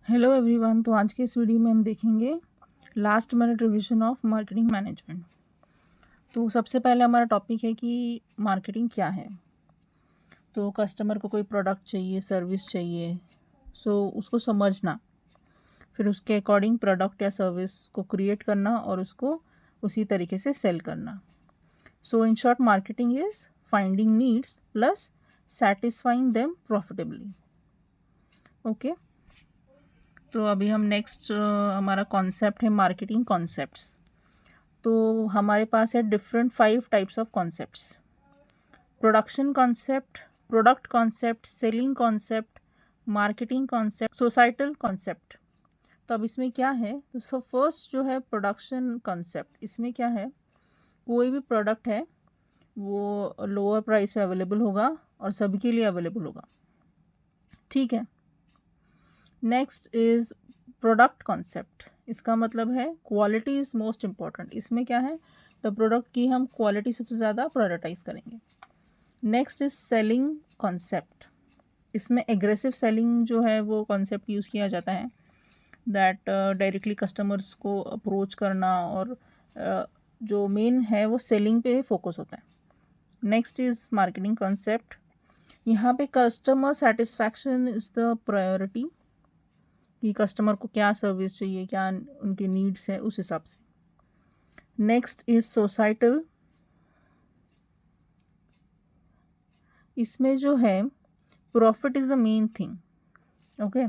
Hello everyone. तो आज के इस वीडियो में हम देखेंगे last minute revision of marketing management. तो सबसे पहले हमारा टॉपिक है कि मार्केटिंग क्या है। तो कस्टमर को कोई प्रोडक्ट चाहिए, सर्विस चाहिए, सो उसको समझना, फिर उसके अकॉर्डिंग प्रोडक्ट या सर्विस को क्रिएट करना और उसको उसी तरीके से सेल करना। So in short, marketing is finding needs plus satisfying them profitably. Okay, तो अभी हम नेक्स्ट हमारा कॉन्सेप्ट है मार्केटिंग कॉन्सेप्ट्स। तो हमारे पास है different 5 types of concepts: production concept, product concept, selling concept, marketing concept, societal concept. तो अब इसमें क्या है, तो फर्स्ट जो है प्रोडक्शन कॉन्सेप्ट, इसमें क्या है, कोई भी प्रोडक्ट है वो लोअर प्राइस पे अवेलेबल होगा और सभी के लिए अवेलेबल होगा। ठीक है। Next is product concept. इसका मतलब है क्वालिटी इज़ मोस्ट इम्पॉर्टेंट। इसमें क्या है, द प्रोडक्ट की हम क्वालिटी सबसे ज़्यादा प्रायोरिटाइज करेंगे। Next is selling concept. इसमें एग्रेसिव सेलिंग जो है वो कॉन्सेप्ट यूज़ किया जाता है, दैट डायरेक्टली कस्टमर्स को अप्रोच करना, और जो मेन है वो सेलिंग पे फोकस होता है। Next is marketing concept. यहाँ पे customer satisfaction is the priority, कि कस्टमर को क्या सर्विस चाहिए, क्या उनके नीड्स है, उस हिसाब से। Next is societal. इसमें जो है profit is the main thing. Okay,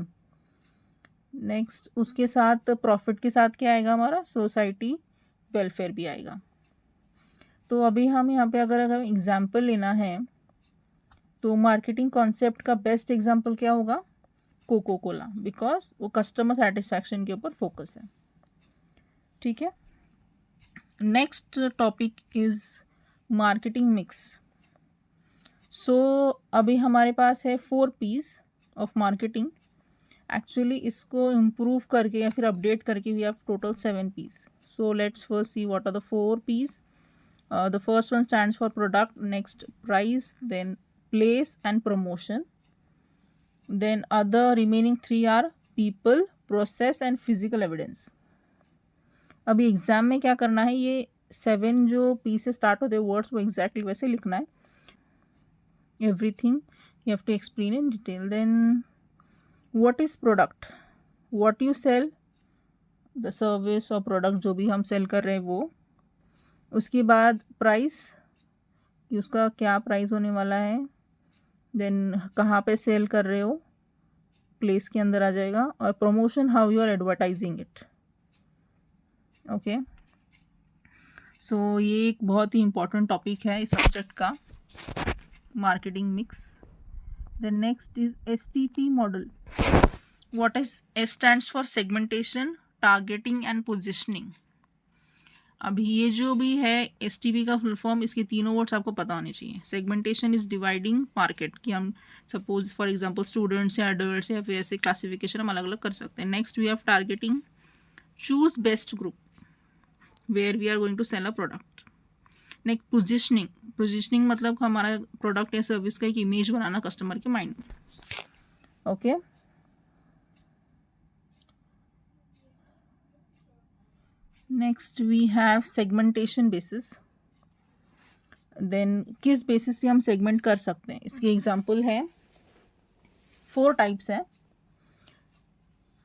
next उसके साथ प्रॉफिट के साथ क्या आएगा, हमारा सोसाइटी वेलफेयर भी आएगा। तो अभी हम यहाँ पे अगर एग्जाम्पल लेना है तो मार्केटिंग कॉन्सेप्ट का बेस्ट एग्जाम्पल क्या होगा, कोको कोला, बिकॉज वो कस्टमर सेटिस्फैक्शन के ऊपर फोकस है। ठीक है। Next topic is marketing mix. So अभी हमारे पास है 4 P's ऑफ मार्केटिंग। एक्चुअली इसको इम्प्रूव करके या फिर अपडेट करके we have total 7 P's. So let's first see what are the 4 P's. The first one stands for product, next price, then place and promotion, then other remaining 3 are people, process and physical evidence. अभी exam में क्या करना है, ये 7 जो P से start होते हैं वर्ड्स वो एग्जैक्टली वैसे लिखना है। Everything you have to explain in detail. Then what is product, what you sell, the service और प्रोडक्ट जो भी हम सेल कर रहे हैं वो। उसके बाद प्राइस, कि उसका क्या प्राइस होने वाला है। देन कहाँ पे सेल कर रहे हो, प्लेस के अंदर आ जाएगा। और promotion, how you are advertising it. Okay, so ये एक बहुत ही इंपॉर्टेंट टॉपिक है इस सब्जेक्ट का, marketing mix. The next is STP model. What is S stands for segmentation, targeting and positioning. अभी ये जो भी है STP का फुल फॉर्म, इसके तीनों वर्ड्स आपको पता होने चाहिए। सेगमेंटेशन इज डिवाइडिंग मार्केट, कि हम सपोज फॉर एग्जांपल स्टूडेंट्स या एडल्ट्स या फिर ऐसे क्लासिफिकेशन हम अलग अलग कर सकते हैं। Next we have targeting, choose best group where we are going to sell a product. Next positioning, positioning मतलब हमारा प्रोडक्ट या सर्विस का एक इमेज बनाना कस्टमर के माइंड में। Okay, next we have segmentation basis. Then किस बेसिस पे हम सेगमेंट कर सकते हैं, इसकी एग्जांपल है 4 टाइप्स है: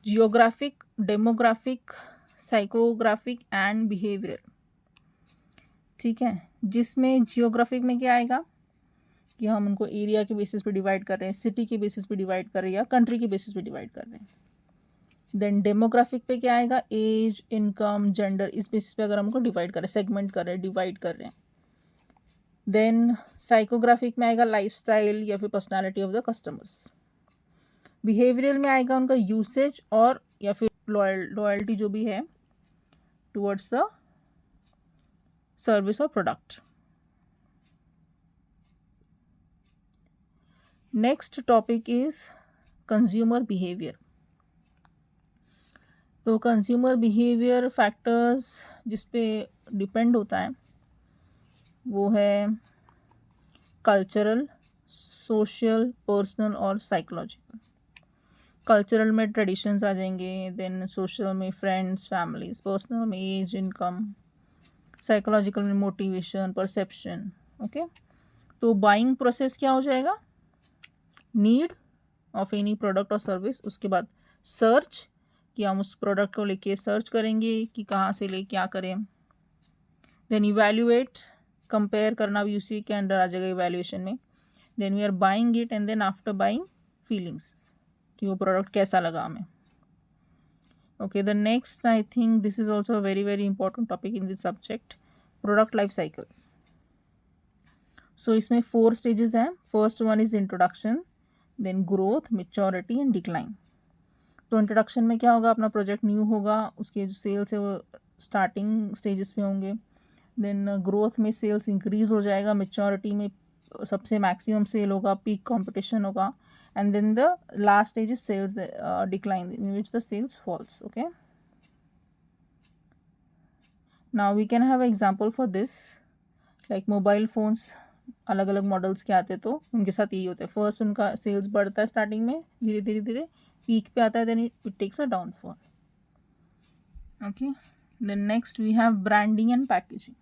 geographic, demographic, psychographic and behavioural. ठीक है, जिसमें जियोग्राफिक में क्या आएगा कि हम उनको एरिया के बेसिस पे डिवाइड कर रहे हैं, सिटी के बेसिस पे डिवाइड कर रहे हैं या कंट्री के बेसिस पे डिवाइड कर रहे हैं। देन डेमोग्राफिक पे क्या आएगा, एज, इनकम, जेंडर, इस बेसिस पे अगर हमको डिवाइड कर रहे हैं, सेगमेंट कर रहे हैं, डिवाइड कर रहे हैं। देन साइकोग्राफिक में आएगा लाइफस्टाइल या फिर personality of the customers. Behavioural में आएगा उनका यूसेज और या फिर लॉयल्टी जो भी है टुवर्ड्स द सर्विस और product. Next topic is consumer behaviour. तो कंज्यूमर बिहेवियर फैक्टर्स जिस पे डिपेंड होता है वो है कल्चरल, सोशल, पर्सनल और साइकोलॉजिकल। कल्चरल में ट्रेडिशंस आ जाएंगे, देन सोशल में फ्रेंड्स फैमिलीज, पर्सनल में एज इनकम, साइकोलॉजिकल में मोटिवेशन परसेप्शन। ओके, तो बाइंग प्रोसेस क्या हो जाएगा, नीड ऑफ एनी प्रोडक्ट और सर्विस, उसके बाद सर्च कि हम उस प्रोडक्ट को लेके सर्च करेंगे कि कहाँ से ले क्या करें, देन इवैल्यूएट कंपेयर करना भी उसी के अंडर आ जाएगा इवैल्यूएशन में, then we are buying it and then after buying feelings कि वो प्रोडक्ट कैसा लगा हमें। Okay, the next I think this is also very very important topic in this subject, product life cycle. So इसमें 4 stages हैं। First one is introduction, then growth, maturity and decline. तो introduction में क्या होगा, अपना प्रोजेक्ट न्यू होगा, उसके जो सेल्स है वो स्टार्टिंग स्टेजेस में होंगे, देन ग्रोथ में सेल्स इंक्रीज हो जाएगा, मेच्योरिटी में सबसे मैक्सिमम सेल होगा, पीक कंपटीशन होगा, and then the last stage is sales decline in which the sales falls. Okay, now we can have an example for this, like mobile phones अलग अलग models के आते तो उनके साथ यही होता है, फर्स्ट उनका सेल्स बढ़ता है स्टार्टिंग में, धीरे धीरे धीरे पीक पे आता है, then it takes a downfall. Okay, then next we have branding and packaging.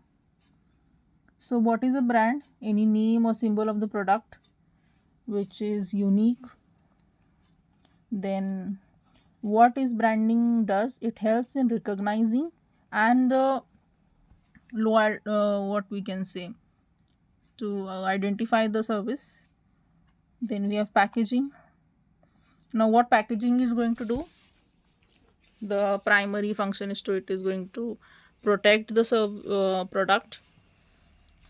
So what is a brand, any name or symbol of the product which is unique. Then what is branding does, it helps in recognizing and what we can say, to identify the service. Then we have packaging. Now what packaging is going to do, the primary function is to, it is going to protect the product.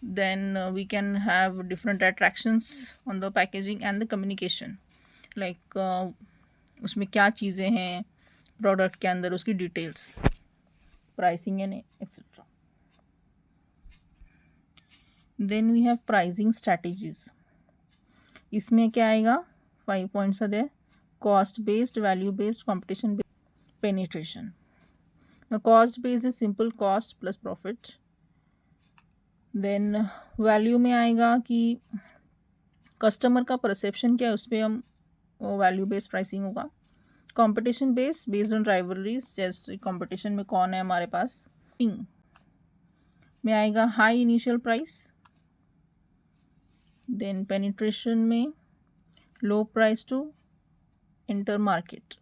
Then we can have different attractions on the packaging and the communication, like उसमें क्या चीज़ें हैं product के अंदर, उसकी details, pricing and etcetera. Then we have pricing strategies. इसमें क्या आएगा, 5 points are there, cost based, value based, competition based, penetration. Cost based is simple cost plus profit. Then value में आएगा कि कस्टमर का परसेप्शन क्या है, उस पर हम वैल्यू बेस्ड प्राइसिंग होगा। कंपटीशन बेस्ड ऑन राइवलरीज, जैसे कंपटीशन में कौन है हमारे पास। में आएगा high initial price, then penetration में low price to enter market.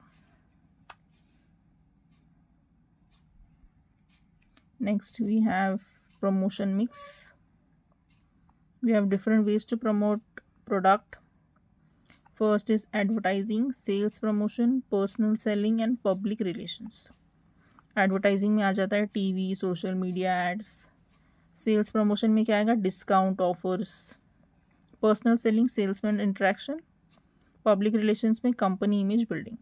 Next we have promotion mix. We have different ways to promote product. First is advertising, sales promotion, personal selling and public relations. Advertising में आ जाता है TV, social media ads. Sales promotion में क्या आएगा, discount offers. Personal selling, salesman interaction. Public relations में company image building.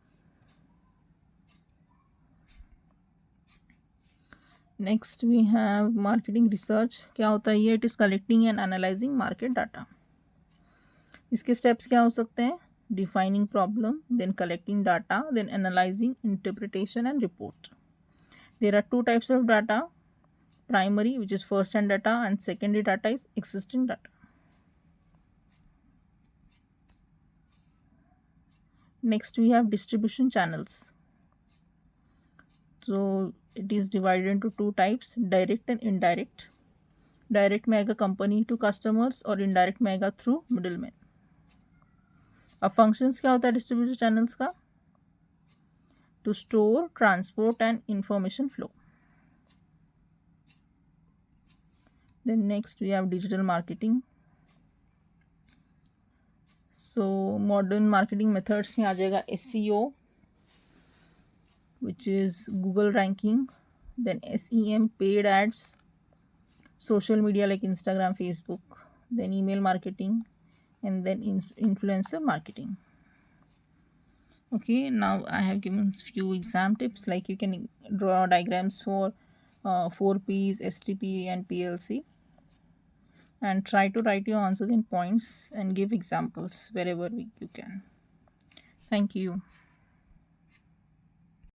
Next we have marketing research. क्या होता है ये, it is collecting and analysing market data. इसके स्टेप्स क्या हो सकते हैं, defining problem, then collecting data, then analysing, interpretation and report. There are 2 types of data, primary which is first hand data and secondary data is existing data. Next we have distribution channels. So it is divided into 2 types, direct and indirect. Direct में आएगा company to customers और indirect में आएगा through middleman. अब functions क्या होता है distribution channels का, to store, transport and information flow. Then next we have digital marketing. So modern marketing methods में आ जाएगा SEO, which is Google ranking, then SEM, paid ads, social media like Instagram, Facebook, then email marketing, and then influencer marketing. Okay, now I have given few exam tips, like you can draw diagrams for 4Ps, STP and PLC, and try to write your answers in points and give examples wherever you can. Thank you.